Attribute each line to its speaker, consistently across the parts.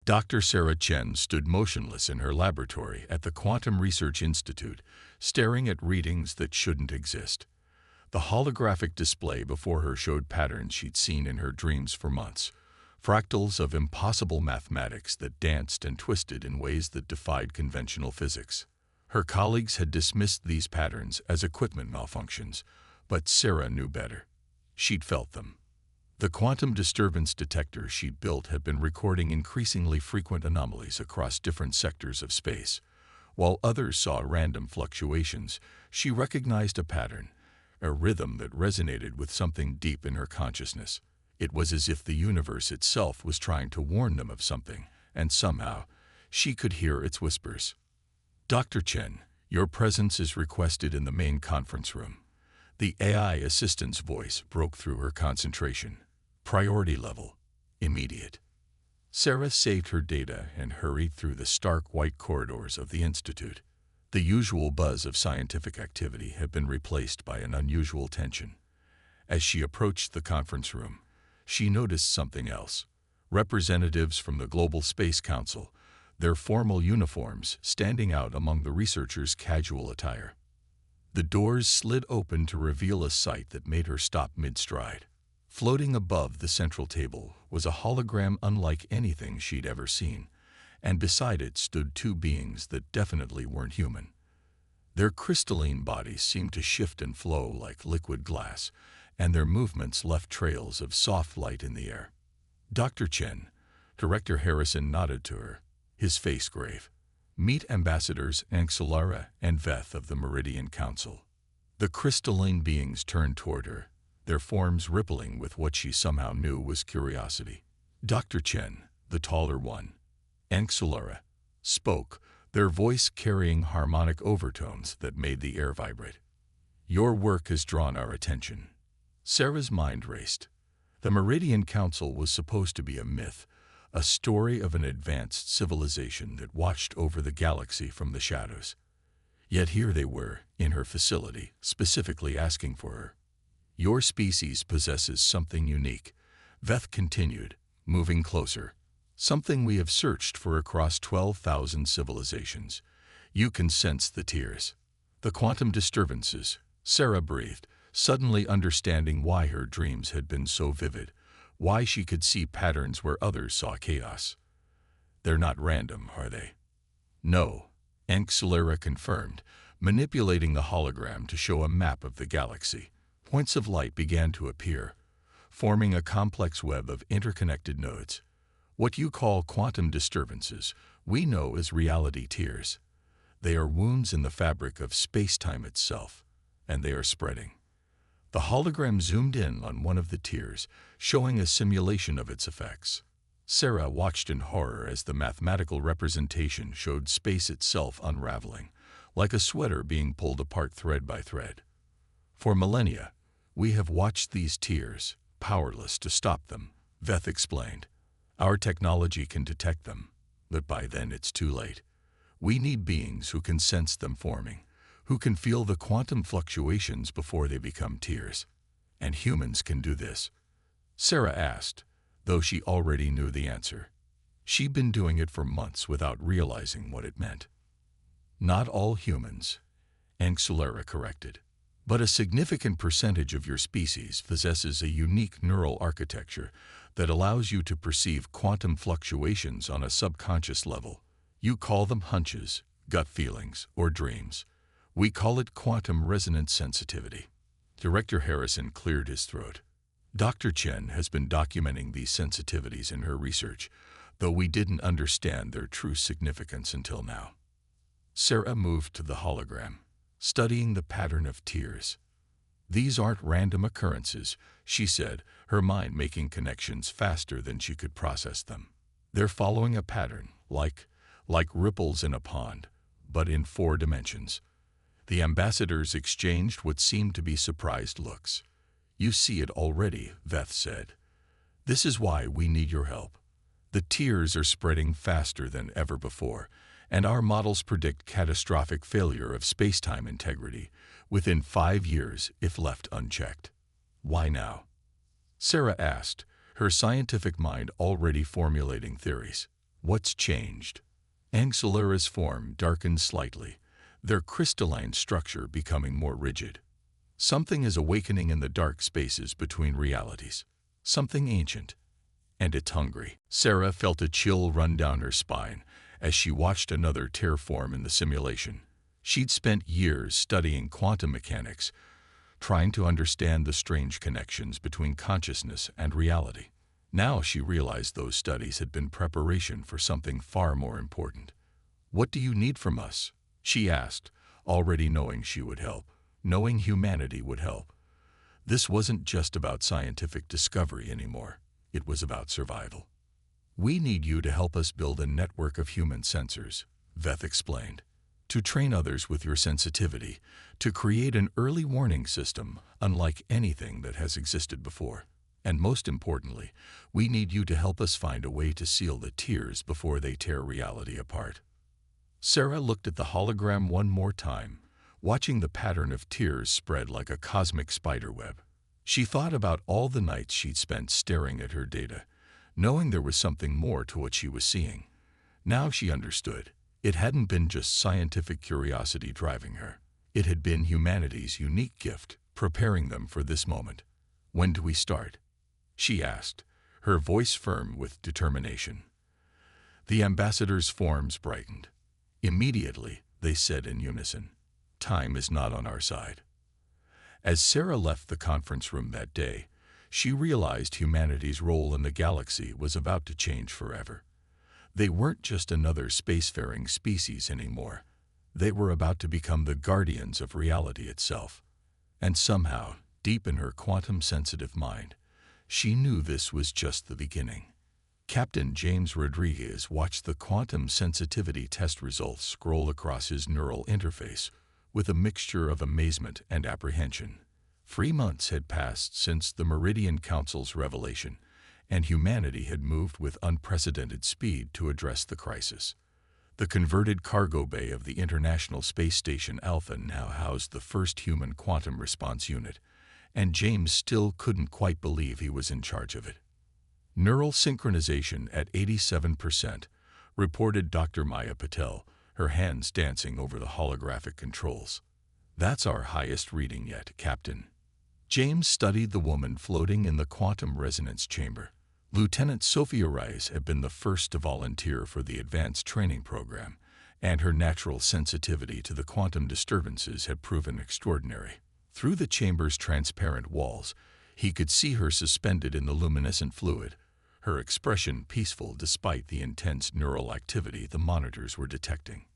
Speaker 1: Dr. Sarah Chen stood motionless in her laboratory at the Quantum Research Institute, staring at readings that shouldn't exist. The holographic display before her showed patterns she'd seen in her dreams for months, fractals of impossible mathematics that danced and twisted in ways that defied conventional physics. Her colleagues had dismissed these patterns as equipment malfunctions, but Sarah knew better. She'd felt them. The quantum disturbance detector she'd built had been recording increasingly frequent anomalies across different sectors of space. While others saw random fluctuations, she recognized a pattern, a rhythm that resonated with something deep in her consciousness. It was as if the universe itself was trying to warn them of something, and somehow, she could hear its whispers. "Dr. Chen, your presence is requested in the main conference room." The AI assistant's voice broke through her concentration. "Priority level. Immediate." Sarah saved her data and hurried through the stark white corridors of the Institute. The usual buzz of scientific activity had been replaced by an unusual tension. As she approached the conference room, she noticed something else. Representatives from the Global Space Council, their formal uniforms standing out among the researchers' casual attire. The doors slid open to reveal a sight that made her stop mid-stride. Floating above the central table was a hologram unlike anything she'd ever seen, and beside it stood two beings that definitely weren't human. Their crystalline bodies seemed to shift and flow like liquid glass, and their movements left trails of soft light in the air. "Dr. Chen," Director Harrison nodded to her, his face grave. "Meet Ambassadors Anxelara and Veth of the Meridian Council." The crystalline beings turned toward her, their forms rippling with what she somehow knew was curiosity. Dr. Chen, the taller one, Anxelara, spoke, their voice carrying harmonic overtones that made the air vibrate. "Your work has drawn our attention." Sarah's mind raced. The Meridian Council was supposed to be a myth, a story of an advanced civilization that watched over the galaxy from the shadows. Yet here they were, in her facility, specifically asking for her. "Your species possesses something unique," Veth continued, moving closer. "Something we have searched for across 12,000 civilizations. You can sense the tears. The quantum disturbances," Sarah breathed, suddenly understanding why her dreams had been so vivid, why she could see patterns where others saw chaos. "They're not random, are they?" "No," Anxelara confirmed, manipulating the hologram to show a map of the galaxy. Points of light began to appear, forming a complex web of interconnected nodes. "What you call quantum disturbances, we know as reality tears. They are wounds in the fabric of space-time itself, and they are spreading." The hologram zoomed in on one of the tears, showing a simulation of its effects. Sarah watched in horror as the mathematical representation showed space itself unraveling, like a sweater being pulled apart thread by thread. "For millennia, we have watched these tears, powerless to stop them," Veth explained. "Our technology can detect them, but by then it's too late. We need beings who can sense them forming, who can feel the quantum fluctuations before they become tears. And humans can do this?" Sarah asked, though she already knew the answer. She'd been doing it for months without realizing what it meant. "Not all humans," Anxelara corrected. "But a significant percentage of your species possesses a unique neural architecture that allows you to perceive quantum fluctuations on a subconscious level. You call them hunches, gut feelings, or dreams. We call it quantum resonance sensitivity." Director Harrison cleared his throat. "Dr. Chen has been documenting these sensitivities in her research, though we didn't understand their true significance until now." Sarah moved to the hologram, studying the pattern of tears. "These aren't random occurrences," she said, her mind making connections faster than she could process them. "They're following a pattern, like ripples in a pond, but in 4 dimensions." The ambassadors exchanged what seemed to be surprised looks. "You see it already," Veth said. "This is why we need your help. The tears are spreading faster than ever before, and our models predict catastrophic failure of space-time integrity within 5 years if left unchecked." "Why now?" Sarah asked, her scientific mind already formulating theories. What's changed? Ancillara's form darkened slightly, their crystalline structure becoming more rigid. Something is awakening in the dark spaces between realities. Something ancient. And it's hungry. Sarah felt a chill run down her spine as she watched another tear form in the simulation. She'd spent years studying quantum mechanics, trying to understand the strange connections between consciousness and reality. Now she realized those studies had been preparation for something far more important. "What do you need from us?" she asked, already knowing she would help, knowing humanity would help. This wasn't just about scientific discovery anymore. It was about survival. "We need you to help us build a network of human sensors," Veth explained. "To train others with your sensitivity, to create an early warning system unlike anything that has existed before. And most importantly, we need you to help us find a way to seal the tears before they tear reality apart." Sarah looked at the hologram one more time, watching the pattern of tears spread like a cosmic spiderweb. She thought about all the nights she'd spent staring at her data, knowing there was something more to what she was seeing. Now she understood. It hadn't been just scientific curiosity driving her. It had been humanity's unique gift, preparing them for this moment. "When do we start?" she asked, her voice firm with determination. The ambassadors' forms brightened. "Immediately," they said in unison. "Time is not on our side." As Sarah left the conference room that day, she realized humanity's role in the galaxy was about to change forever. They weren't just another spacefaring species anymore. They were about to become the guardians of reality itself. And somehow, deep in her quantum-sensitive mind, she knew this was just the beginning. Captain James Rodriguez watched the quantum sensitivity test results scroll across his neural interface with a mixture of amazement and apprehension. 3 months had passed since the Meridian Council's revelation, and humanity had moved with unprecedented speed to address the crisis. The converted cargo bay of the International Space Station Alpha now housed the first human quantum response unit, and James still couldn't quite believe he was in charge of it. "Neural synchronization at 87%, reported Dr. Maya Patel, her hands dancing over the holographic controls. "That's our highest reading yet, Captain." James studied the woman floating in the quantum resonance chamber. Lieutenant Sophia Rice had been the first to volunteer for the advanced training program, and her natural sensitivity to the quantum disturbances had proven extraordinary. Through the chamber's transparent walls, he could see her suspended in the luminescent fluid, her expression peaceful despite the intense neural activity the monitors were detecting.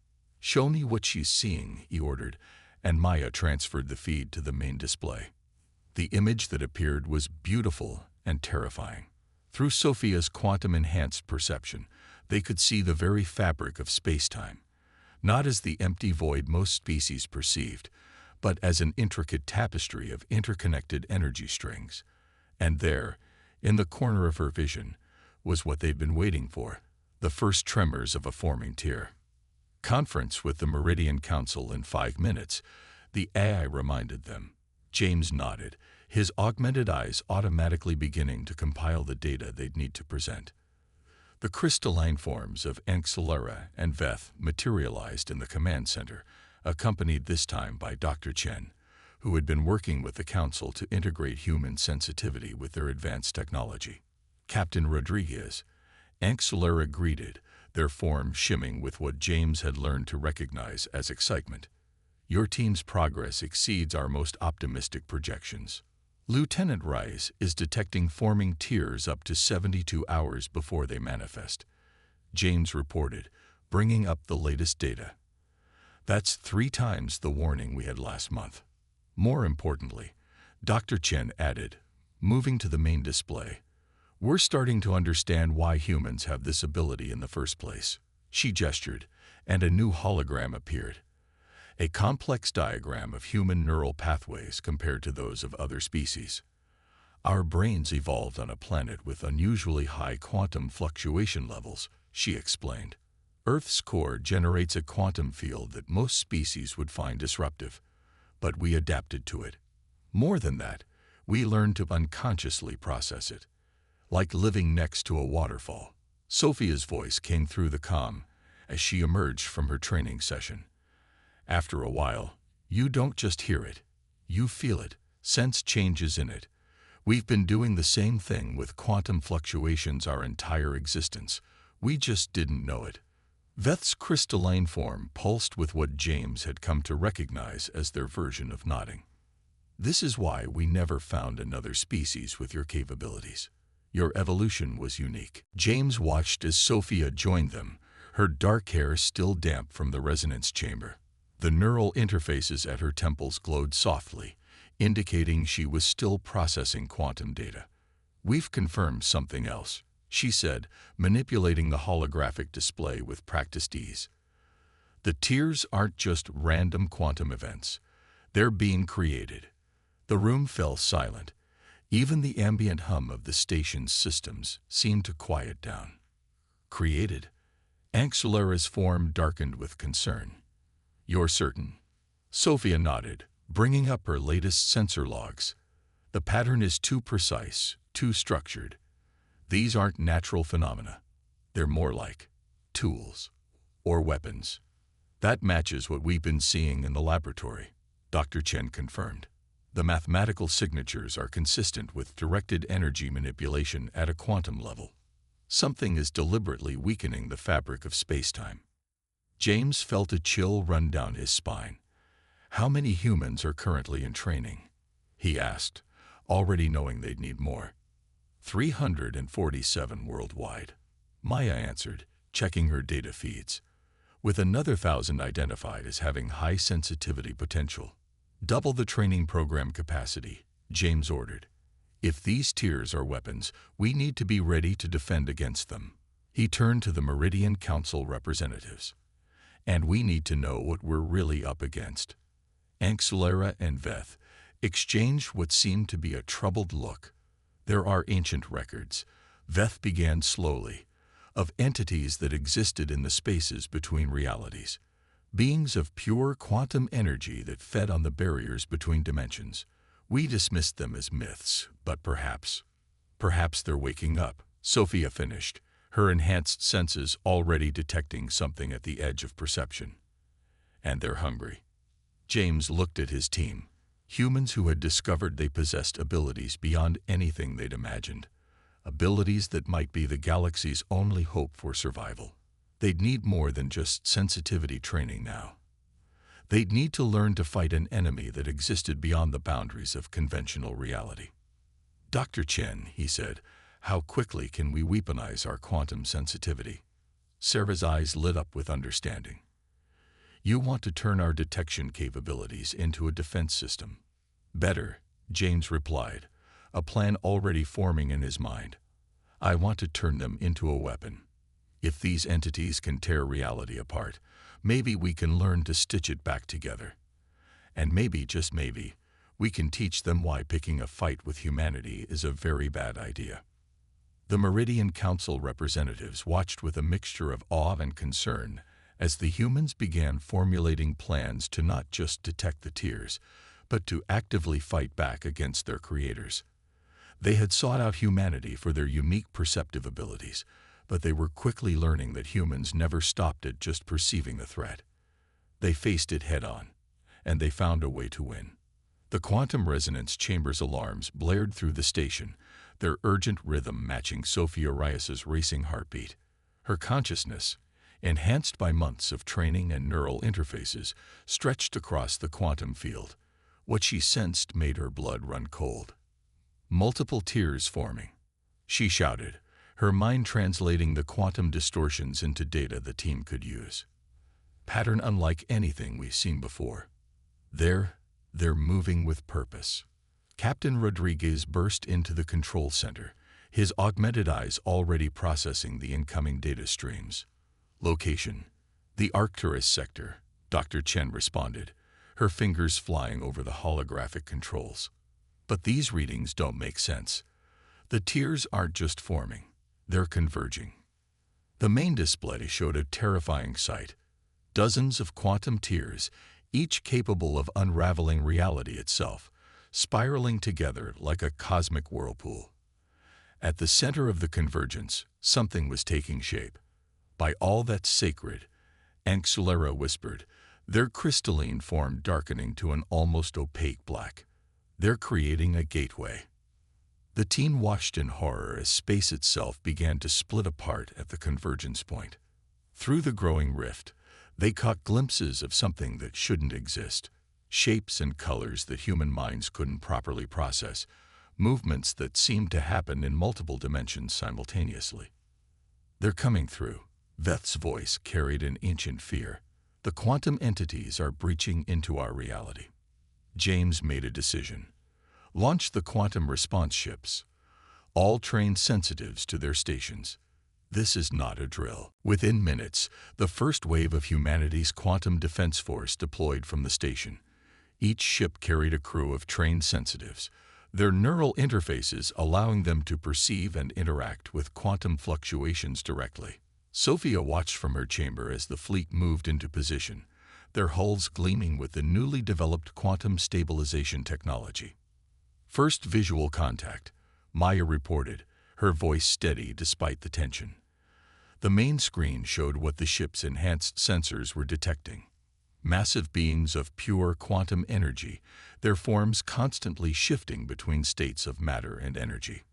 Speaker 1: "Show me what she's seeing," he ordered, and Maya transferred the feed to the main display. The image that appeared was beautiful and terrifying. Through Sophia's quantum-enhanced perception, they could see the very fabric of space-time, not as the empty void most species perceived, but as an intricate tapestry of interconnected energy strings. And there, in the corner of her vision, was what they'd been waiting for, the first tremors of a forming tear. "Conference with the Meridian Council in 5 minutes, the AI reminded them. James nodded, his augmented eyes automatically beginning to compile the data they'd need to present. The crystalline forms of Ancillara and Veth materialized in the command center, accompanied this time by Dr. Chen, who had been working with the Council to integrate human sensitivity with their advanced technology. "Captain Rodriguez," Ancillara greeted, their form shimming with what James had learned to recognize as excitement. "Your team's progress exceeds our most optimistic projections. Lieutenant Rice is detecting forming tears up to 72 hours before they manifest," James reported, bringing up the latest data. "That's 3 times the warning we had last month." More importantly, Dr. Chen added, moving to the main display, "We're starting to understand why humans have this ability in the first place." She gestured, and a new hologram appeared. A complex diagram of human neural pathways compared to those of other species. "Our brains evolved on a planet with unusually high quantum fluctuation levels," she explained. "Earth's core generates a quantum field that most species would find disruptive, but we adapted to it. More than that, we learned to unconsciously process it, like living next to a waterfall. Sophia's voice came through the comm as she emerged from her training session. After a while, you don't just hear it, you feel it, sense changes in it. We've been doing the same thing with quantum fluctuations our entire existence. We just didn't know it. Veth's crystalline form pulsed with what James had come to recognize as their version of nodding. This is why we never found another species with your capabilities. Your evolution was unique. James watched as Sophia joined them, her dark hair still damp from the resonance chamber. The neural interfaces at her temples glowed softly, indicating she was still processing quantum data. We've confirmed something else, she said, manipulating the holographic display with practiced ease. The tiers aren't just random quantum events. They're being created. The room fell silent. Even the ambient hum of the station's systems seemed to quiet down. Created? Anxulera's form darkened with concern. You're certain? Sophia nodded, bringing up her latest sensor logs. The pattern is too precise, too structured. These aren't natural phenomena. They're more like tools or weapons. That matches what we've been seeing in the laboratory, Dr. Chen confirmed. The mathematical signatures are consistent with directed energy manipulation at a quantum level. Something is deliberately weakening the fabric of spacetime. James felt a chill run down his spine. How many humans are currently in training? He asked, already knowing they'd need more. 347 worldwide. Maya answered, checking her data feeds, with another 1,000 identified as having high sensitivity potential. Double the training program capacity, James ordered. If these tiers are weapons, we need to be ready to defend against them. He turned to the Meridian Council representatives. And we need to know what we're really up against. Anxulera and Veth exchanged what seemed to be a troubled look. There are ancient records, Veth began slowly, of entities that existed in the spaces between realities. Beings of pure quantum energy that fed on the barriers between dimensions. We dismissed them as myths, but perhaps they're waking up, Sophia finished, her enhanced senses already detecting something at the edge of perception. And they're hungry. James looked at his team, humans who had discovered they possessed abilities beyond anything they'd imagined, abilities that might be the galaxy's only hope for survival. They'd need more than just sensitivity training now. They'd need to learn to fight an enemy that existed beyond the boundaries of conventional reality. Dr. Chen, he said, how quickly can we weaponize our quantum sensitivity? Sarah's eyes lit up with understanding. You want to turn our detection capabilities into a defense system. Better, James replied, a plan already forming in his mind. I want to turn them into a weapon. If these entities can tear reality apart, maybe we can learn to stitch it back together. And maybe, just maybe, we can teach them why picking a fight with humanity is a very bad idea. The Meridian Council representatives watched with a mixture of awe and concern as the humans began formulating plans to not just detect the tiers, but to actively fight back against their creators. They had sought out humanity for their unique perceptive abilities, but they were quickly learning that humans never stopped at just perceiving the threat. They faced it head-on, and they found a way to win. The quantum resonance chamber's alarms blared through the station, their urgent rhythm matching Sophia Reyes's racing heartbeat. Her consciousness, enhanced by months of training and neural interfaces, stretched across the quantum field. What she sensed made her blood run cold. Multiple tiers forming, she shouted, her mind translating the quantum distortions into data the team could use. Pattern unlike anything we've seen before. They're moving with purpose. Captain Rodriguez burst into the control center, his augmented eyes already processing the incoming data streams. Location: the Arcturus sector, Dr. Chen responded, her fingers flying over the holographic controls. But these readings don't make sense. The tiers aren't just forming, they're converging. The main display showed a terrifying sight. Dozens of quantum tiers, each capable of unraveling reality itself, spiraling together like a cosmic whirlpool. At the center of the convergence, Something was taking shape. By all that's sacred, Anksulera whispered, their crystalline form darkening to an almost opaque black. They're creating a gateway. The team watched in horror as space itself began to split apart at the convergence point. Through the growing rift, they caught glimpses of something that shouldn't exist, shapes and colors that human minds couldn't properly process, movements that seemed to happen in multiple dimensions simultaneously. They're coming through. Veth's voice carried an ancient fear. The quantum entities are breaching into our reality. James made a decision. Launch the quantum response ships. All train sensitives to their stations. This is not a drill. Within minutes, the first wave of humanity's quantum defense force deployed from the station. Each ship carried a crew of trained sensitives, their neural interfaces allowing them to perceive and interact with quantum fluctuations directly. Sophia watched from her chamber as the fleet moved into position, their hulls gleaming with the newly developed quantum stabilization technology. First visual contact, Maya reported, her voice steady despite the tension. The main screen showed what the ship's enhanced sensors were detecting. Massive beings of pure quantum energy, their forms constantly shifting between states of matter and energy.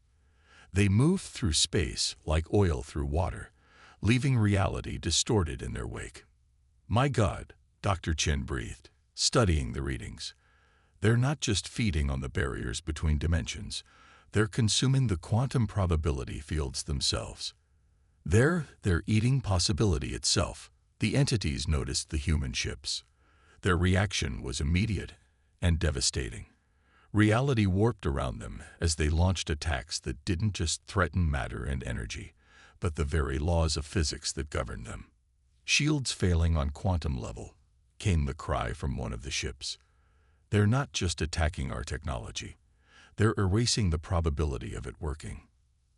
Speaker 1: They moved through space like oil through water, leaving reality distorted in their wake. My God, Dr. Chen breathed, studying the readings. They're not just feeding on the barriers between dimensions, they're consuming the quantum probability fields themselves. They're eating possibility itself. The entities noticed the human ships. Their reaction was immediate and devastating. Reality warped around them as they launched attacks that didn't just threaten matter and energy, but the very laws of physics that govern them. Shields failing on quantum level, came the cry from one of the ships. They're not just attacking our technology. They're erasing the probability of it working.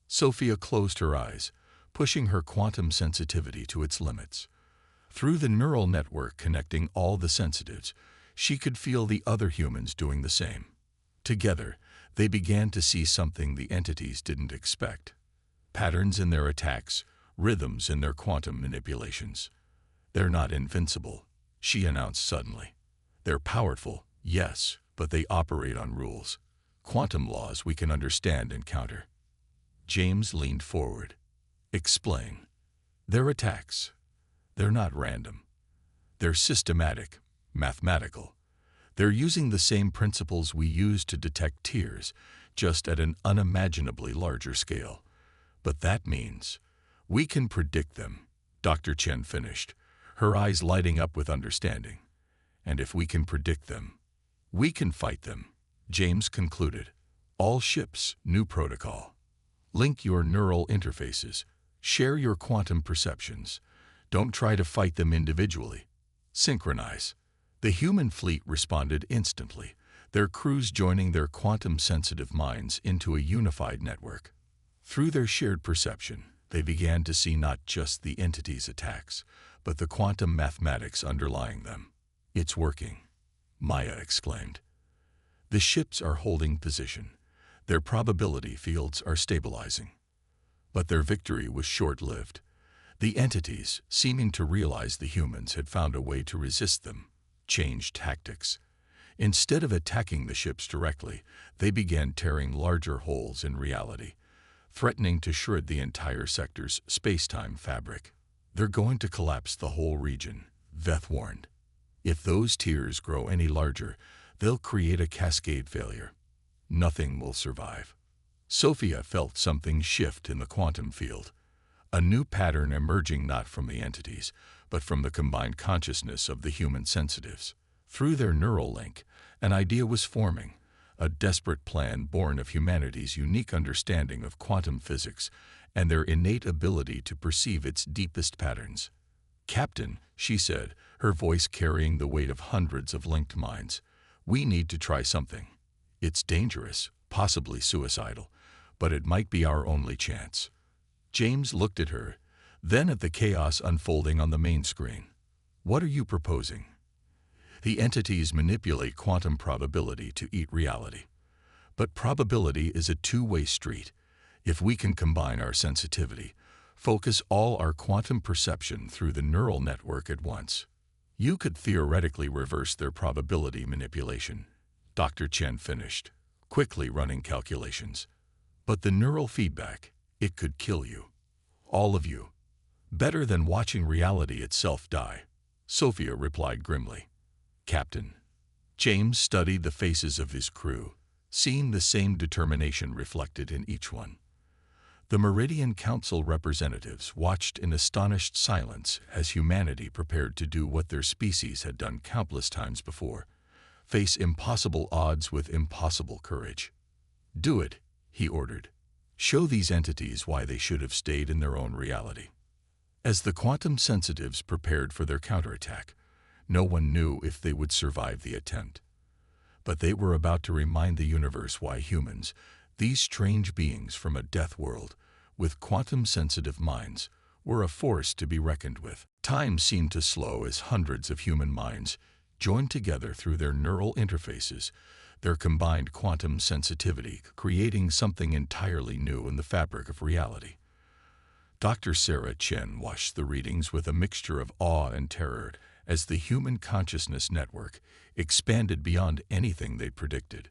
Speaker 1: Sophia closed her eyes, pushing her quantum sensitivity to its limits. Through the neural network connecting all the sensitives, she could feel the other humans doing the same. Together, they began to see something the entities didn't expect. Patterns in their attacks, rhythms in their quantum manipulations. They're not invincible, she announced suddenly. They're powerful, yes, but they operate on rules. Quantum laws we can understand and counter. James leaned forward. Explain. Their attacks. They're not random. They're systematic, mathematical. They're using the same principles we use to detect tears, just at an unimaginably larger scale. But that means we can predict them, Dr. Chen finished, her eyes lighting up with understanding. And if we can predict them, we can fight them, James concluded. All ships, new protocol. Link your neural interfaces. Share your quantum perceptions. Don't try to fight them individually. Synchronize. The human fleet responded instantly, their crews joining their quantum-sensitive minds into a unified network. Through their shared perception, they began to see not just the entity's attacks, but the quantum mathematics underlying them. It's working, Maya exclaimed. The ships are holding position. Their probability fields are stabilizing. But their victory was short-lived. The entities, seeming to realize the humans had found a way to resist them, changed tactics. Instead of attacking the ships directly, they began tearing larger holes in reality, threatening to shred the entire sector's space-time fabric. They're going to collapse the whole region, Veth warned. If those tears grow any larger, they'll create a cascade failure. Nothing will survive. Sophia felt something shift in the quantum field, a new pattern emerging not from the entities, but from the combined consciousness of the human sensitives. Through their neural link, an idea was forming, a desperate plan born of humanity's unique understanding of quantum physics and their innate ability to perceive its deepest patterns. Captain, she said, her voice carrying the weight of hundreds of linked minds, we need to try something. It's dangerous, possibly suicidal, but it might be our only chance. James looked at her, then at the chaos unfolding on the main screen. What are you proposing? The entities manipulate quantum probability to eat reality. But probability is a two-way street. If we can combine our sensitivity, Focus all our quantum perception through the neural network at once. You could theoretically reverse their probability manipulation. Dr. Chen finished, quickly running calculations. But the neural feedback, it could kill you. All of you. Better than watching reality itself die, Sophia replied grimly. Captain. James studied the faces of his crew, seeing the same determination reflected in each one. The Meridian Council representatives watched in astonished silence as humanity prepared to do what their species had done countless times before, face impossible odds with impossible courage. Do it, he ordered. Show these entities why they should have stayed in their own reality. As the quantum sensitives prepared for their counterattack, no one knew if they would survive the attempt. But they were about to remind the universe why humans, these strange beings from a death world, with quantum-sensitive minds, were a force to be reckoned with. Time seemed to slow as hundreds of human minds joined together through their neural interfaces, their combined quantum sensitivity creating something entirely new in the fabric of reality. Dr. Sarah Chen watched the readings with a mixture of awe and terror as the human consciousness network expanded beyond anything they predicted.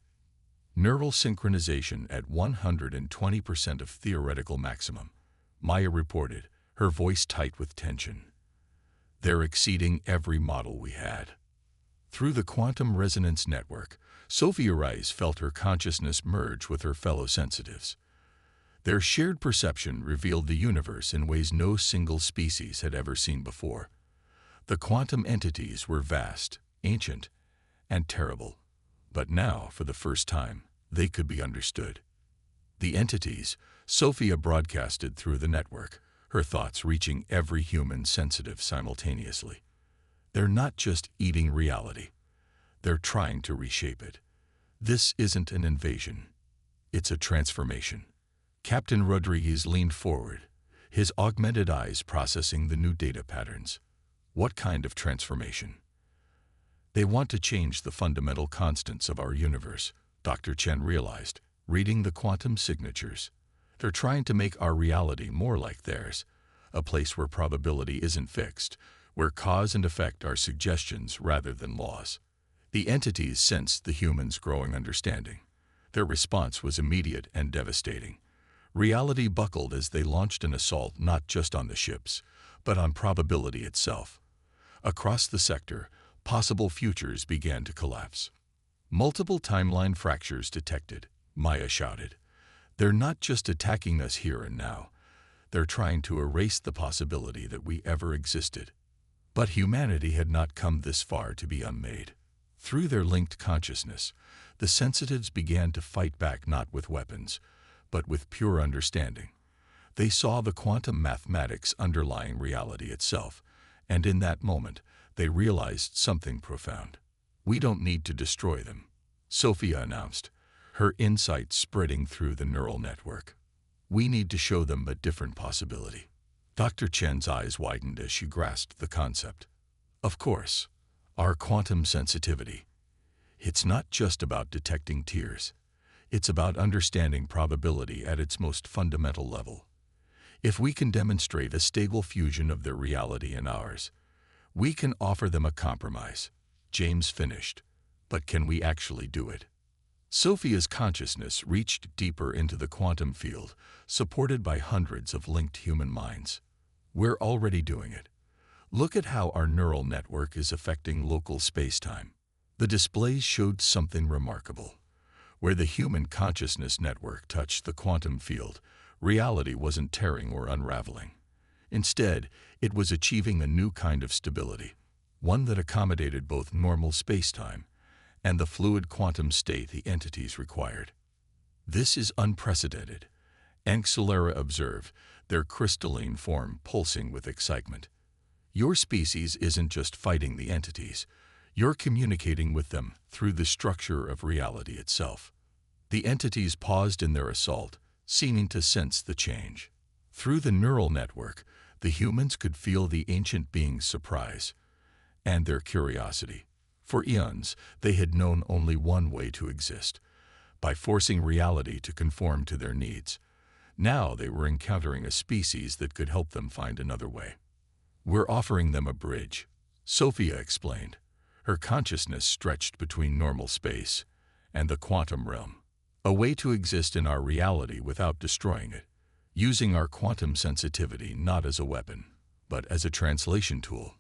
Speaker 1: Neural synchronization at 120% of theoretical maximum, Maya reported, her voice tight with tension. They're exceeding every model we had. Through the quantum resonance network, Sophia Rice felt her consciousness merge with her fellow sensitives. Their shared perception revealed the universe in ways no single species had ever seen before. The quantum entities were vast, ancient, and terrible, but now, for the first time, they could be understood. The entities, Sophia broadcasted through the network, her thoughts reaching every human sensitive simultaneously. They're not just eating reality. They're trying to reshape it. This isn't an invasion. It's a transformation. Captain Rodriguez leaned forward, his augmented eyes processing the new data patterns. What kind of transformation? They want to change the fundamental constants of our universe, Dr. Chen realized, reading the quantum signatures. They're trying to make our reality more like theirs, a place where probability isn't fixed, where cause and effect are suggestions rather than laws. The entities sensed the humans' growing understanding. Their response was immediate and devastating. Reality buckled as they launched an assault not just on the ships, but on probability itself. Across the sector, possible futures began to collapse. Multiple timeline fractures detected, Maya shouted. They're not just attacking us here and now. They're trying to erase the possibility that we ever existed. But humanity had not come this far to be unmade. Through their linked consciousness, the sensitives began to fight back not with weapons, but with pure understanding. They saw the quantum mathematics underlying reality itself, and in that moment, they realized something profound. We don't need to destroy them, Sophia announced, her insight spreading through the neural network. We need to show them a different possibility. Dr. Chen's eyes widened as she grasped the concept. Of course, our quantum sensitivity. It's not just about detecting tears. It's about understanding probability at its most fundamental level. If we can demonstrate a stable fusion of their reality and ours, we can offer them a compromise, James finished. But can we actually do it? Sophia's consciousness reached deeper into the quantum field, supported by hundreds of linked human minds. We're already doing it. Look at how our neural network is affecting local space-time. The displays showed something remarkable. Where the human consciousness network touched the quantum field, reality wasn't tearing or unraveling. Instead, it was achieving a new kind of stability, one that accommodated both normal space-time and the fluid quantum state the entities required. This is unprecedented, Ancillera observed, their crystalline form pulsing with excitement. Your species isn't just fighting the entities. You're communicating with them through the structure of reality itself. The entities paused in their assault, seeming to sense the change. Through the neural network, the humans could feel the ancient beings' surprise and their curiosity. For eons, they had known only one way to exist, by forcing reality to conform to their needs. Now they were encountering a species that could help them find another way. "We're offering them a bridge," Sophia explained. Her consciousness stretched between normal space and the quantum realm. "A way to exist in our reality without destroying it, using our quantum sensitivity not as a weapon, but as a translation tool."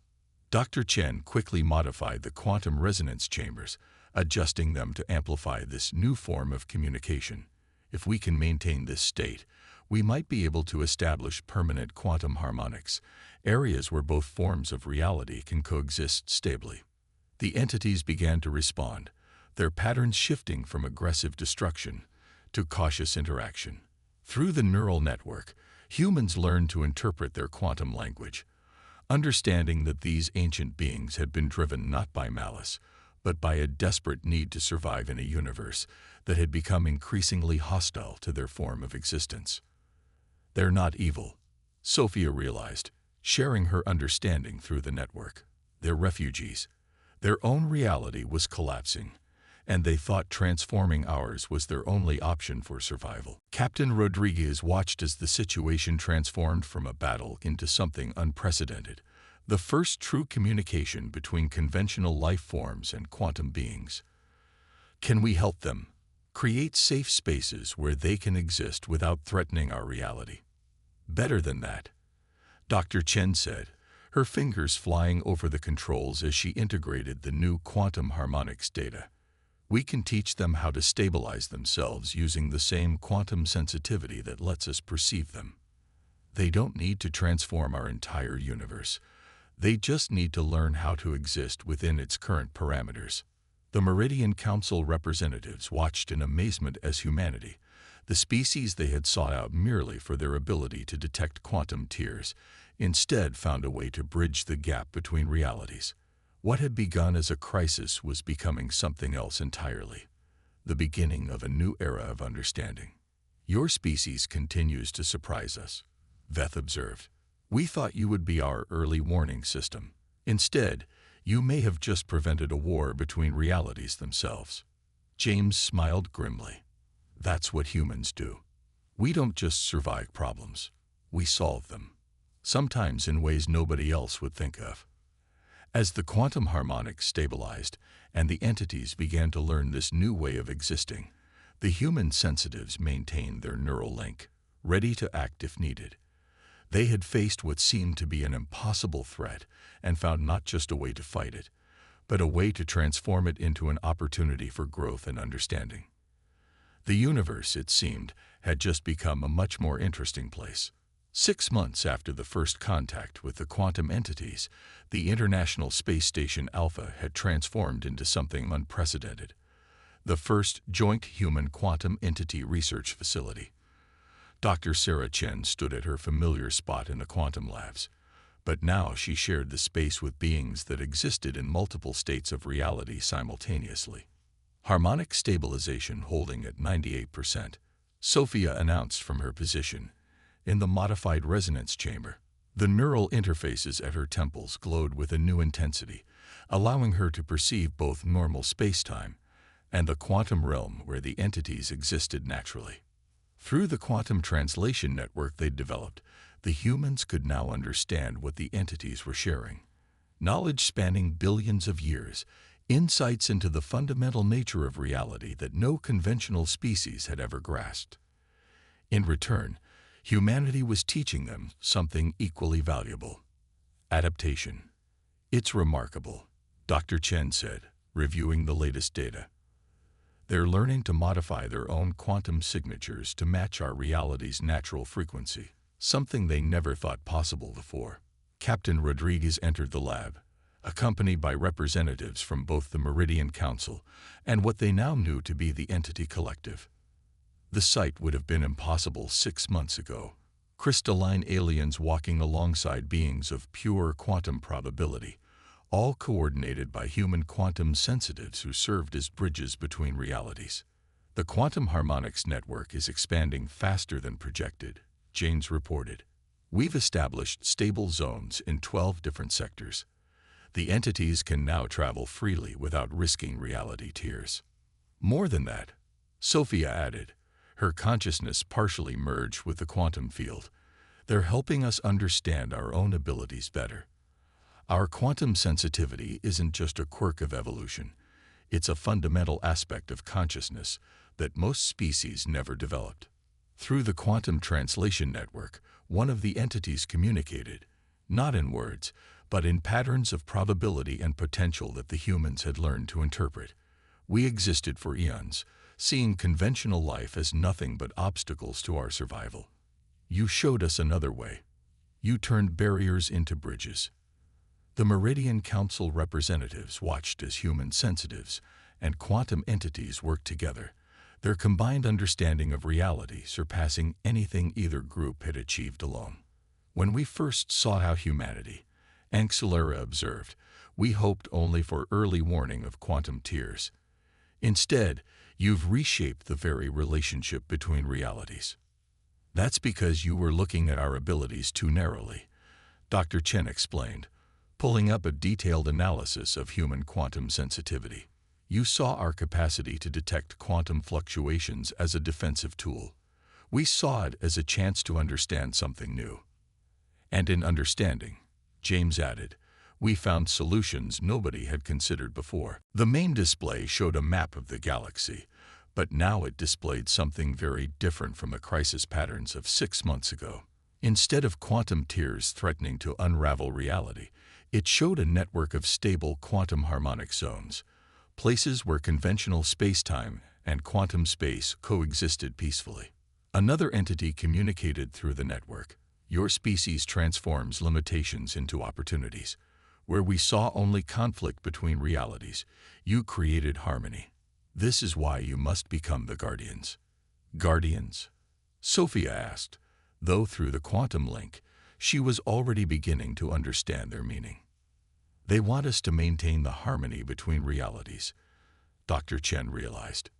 Speaker 1: Dr. Chen quickly modified the quantum resonance chambers, adjusting them to amplify this new form of communication. "If we can maintain this state, we might be able to establish permanent quantum harmonics, areas where both forms of reality can coexist stably." The entities began to respond, their patterns shifting from aggressive destruction to cautious interaction. Through the neural network, humans learned to interpret their quantum language, understanding that these ancient beings had been driven not by malice, but by a desperate need to survive in a universe that had become increasingly hostile to their form of existence. "They're not evil," Sophia realized, sharing her understanding through the network. "They're refugees. Their own reality was collapsing, and they thought transforming ours was their only option for survival." Captain Rodriguez watched as the situation transformed from a battle into something unprecedented, the first true communication between conventional life forms and quantum beings. "Can we help them create safe spaces where they can exist without threatening our reality?" "Better than that," Dr. Chen said, her fingers flying over the controls as she integrated the new quantum harmonics data. "We can teach them how to stabilize themselves using the same quantum sensitivity that lets us perceive them. They don't need to transform our entire universe. They just need to learn how to exist within its current parameters." The Meridian Council representatives watched in amazement as humanity, the species they had sought out merely for their ability to detect quantum tears, instead found a way to bridge the gap between realities. What had begun as a crisis was becoming something else entirely, the beginning of a new era of understanding. "Your species continues to surprise us," Veth observed. "We thought you would be our early warning system. Instead, you may have just prevented a war between realities themselves." James smiled grimly. "That's what humans do. We don't just survive problems, we solve them, sometimes in ways nobody else would think of." As the quantum harmonics stabilized and the entities began to learn this new way of existing, the human sensitives maintained their neural link, ready to act if needed. They had faced what seemed to be an impossible threat and found not just a way to fight it, but a way to transform it into an opportunity for growth and understanding. The universe, it seemed, had just become a much more interesting place. 6 months after the first contact with the quantum entities, the International Space Station Alpha had transformed into something unprecedented. The first joint human quantum entity research facility. Dr. Sarah Chen stood at her familiar spot in the quantum labs, but now she shared the space with beings that existed in multiple states of reality simultaneously. "Harmonic stabilization holding at 98%, Sophia announced from her position in the modified resonance chamber. The neural interfaces at her temples glowed with a new intensity, allowing her to perceive both normal space-time and the quantum realm where the entities existed naturally. Through the quantum translation network they'd developed, the humans could now understand what the entities were sharing. Knowledge spanning billions of years, insights into the fundamental nature of reality that no conventional species had ever grasped. In return, humanity was teaching them something equally valuable: adaptation. "It's remarkable," Dr. Chen said, reviewing the latest data. "They're learning to modify their own quantum signatures to match our reality's natural frequency, something they never thought possible before." Captain Rodriguez entered the lab, accompanied by representatives from both the Meridian Council and what they now knew to be the Entity Collective. The sight would have been impossible 6 months ago. Crystalline aliens walking alongside beings of pure quantum probability, all coordinated by human quantum sensitives who served as bridges between realities. "The quantum harmonics network is expanding faster than projected," James reported. "We've established stable zones in 12 different sectors. The entities can now travel freely without risking reality tears." "More than that," Sophia added, Her consciousness partially merged with the quantum field. They're helping us understand our own abilities better. Our quantum sensitivity isn't just a quirk of evolution. It's a fundamental aspect of consciousness that most species never developed. Through the quantum translation network, one of the entities communicated, not in words, but in patterns of probability and potential that the humans had learned to interpret. We existed for eons, seeing conventional life as nothing but obstacles to our survival. You showed us another way. You turned barriers into bridges. The Meridian Council representatives watched as human sensitives and quantum entities worked together, their combined understanding of reality surpassing anything either group had achieved alone. When we first sought out humanity, Ancillera observed, we hoped only for early warning of quantum tears. Instead, you've reshaped the very relationship between realities. That's because you were looking at our abilities too narrowly, Dr. Chen explained, pulling up a detailed analysis of human quantum sensitivity. You saw our capacity to detect quantum fluctuations as a defensive tool. We saw it as a chance to understand something new. And in understanding, James added, we found solutions nobody had considered before. The main display showed a map of the galaxy, but now it displayed something very different from the crisis patterns of 6 months ago. Instead of quantum tears threatening to unravel reality, it showed a network of stable quantum harmonic zones, places where conventional space-time and quantum space coexisted peacefully. Another entity communicated through the network. Your species transforms limitations into opportunities. Where we saw only conflict between realities, you created harmony. This is why you must become the Guardians. Guardians? Sophia asked, though through the quantum link, she was already beginning to understand their meaning. They want us to maintain the harmony between realities, Dr. Chen realized.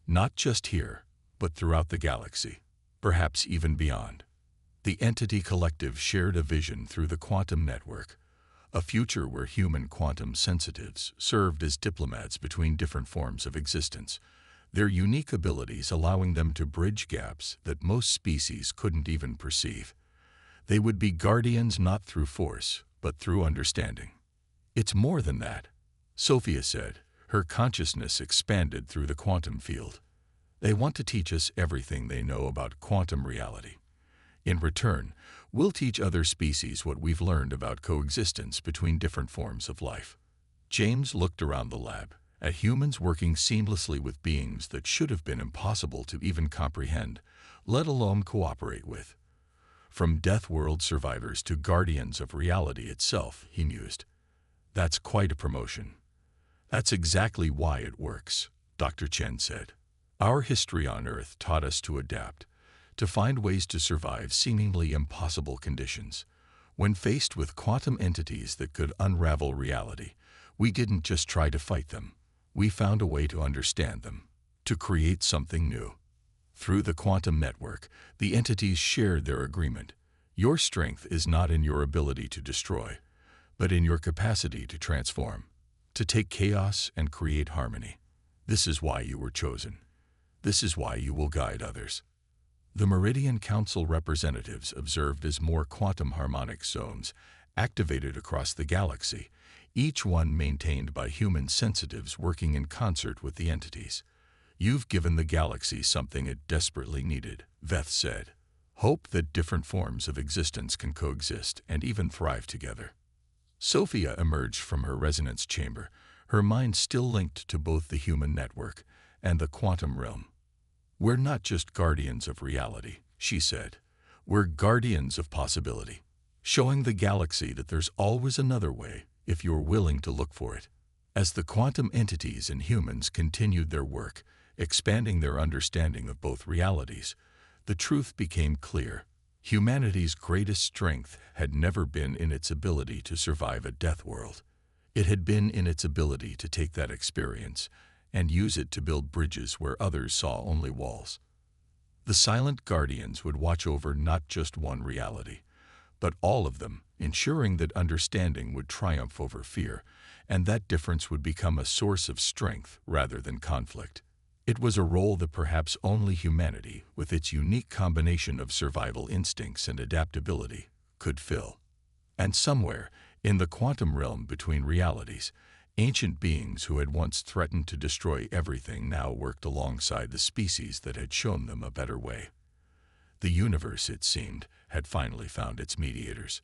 Speaker 1: Not just here, but throughout the galaxy, perhaps even beyond. The entity collective shared a vision through the quantum network, a future where human quantum sensitives served as diplomats between different forms of existence, their unique abilities allowing them to bridge gaps that most species couldn't even perceive. They would be guardians not through force, but through understanding. It's more than that, Sophia said, her consciousness expanded through the quantum field. They want to teach us everything they know about quantum reality. In return, we'll teach other species what we've learned about coexistence between different forms of life. James looked around the lab, at humans working seamlessly with beings that should have been impossible to even comprehend, let alone cooperate with. From Deathworld survivors to guardians of reality itself, he mused. That's quite a promotion. That's exactly why it works, Dr. Chen said. Our history on Earth taught us to adapt, to find ways to survive seemingly impossible conditions. When faced with quantum entities that could unravel reality, we didn't just try to fight them. We found a way to understand them, to create something new. Through the quantum network, the entities shared their agreement. Your strength is not in your ability to destroy, but in your capacity to transform, to take chaos and create harmony. This is why you were chosen. This is why you will guide others. The Meridian Council representatives observed as more quantum harmonic zones activated across the galaxy, each one maintained by human sensitives working in concert with the entities. You've given the galaxy something it desperately needed, Veth said. Hope that different forms of existence can coexist and even thrive together. Sophia emerged from her resonance chamber, her mind still linked to both the human network and the quantum realm. We're not just guardians of reality, she said. We're guardians of possibility, showing the galaxy that there's always another way if you're willing to look for it. As the quantum entities and humans continued their work, expanding their understanding of both realities, the truth became clear. Humanity's greatest strength had never been in its ability to survive a death world. It had been in its ability to take that experience and use it to build bridges where others saw only walls. The silent guardians would watch over not just one reality, but all of them, ensuring that understanding would triumph over fear, and that difference would become a source of strength rather than conflict. It was a role that perhaps only humanity, with its unique combination of survival instincts and adaptability, could fill. And somewhere, in the quantum realm between realities, ancient beings who had once threatened to destroy everything now worked alongside the species that had shown them a better way. The universe, it seemed, had finally found its mediators.